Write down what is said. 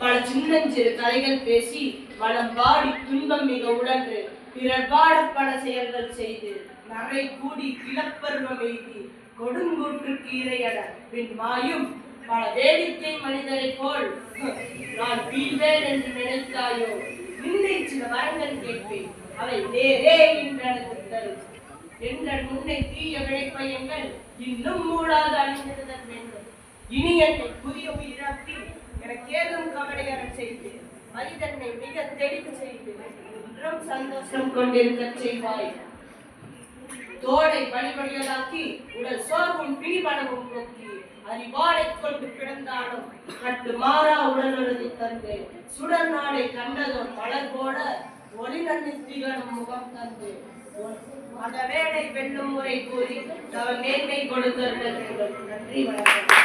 பல சின்னஞ்சிறு கதைகள் பேசி வளம் பாடி துன்பம் மிக உழன்று பிறர் பாட பல செயல்கள் செய்து நரை கூடி கிளப்பருவம் எய்தி கொடுங்கூற்றுக்கு இரையட பின் மாயும் பல வேடிக்கை மனிதரை போல் நான் வீழ்வேன் என்று நினைத்தாயோ? நின்னை சில வரங்கள் கேட்பேன், அவை நேரே என்று தரும். என்ற முன்னை தீய விளைப்பயங்கள் இன்னும் மூடாது அழிந்திருதல் வேண்டும். இனி என்னை புதிய உயிராக்கி எனக்கு ஏதும் கவலையற செய்து மனிதனை மிக தெளிவு செய்து என்றும் சந்தோஷம் கொண்டிருக்க செய்வாய். தோடை வழிபடியலாக்கி உடல் சோர்வும் பிடிபடவும் நோக்கி அறிவாடை கொண்டு கிடந்தாலும் கட்டு மாறா உடலுறதி தந்து சுடர் நாடை கண்டதும் மலர் போட ஒளி நன்னித்திகளும் முகம் தந்து மத வேடை வெல்லும் முறை கூறி தவ மேன்மை கொடுத்தவர்கள். நன்றி, வணக்கம்.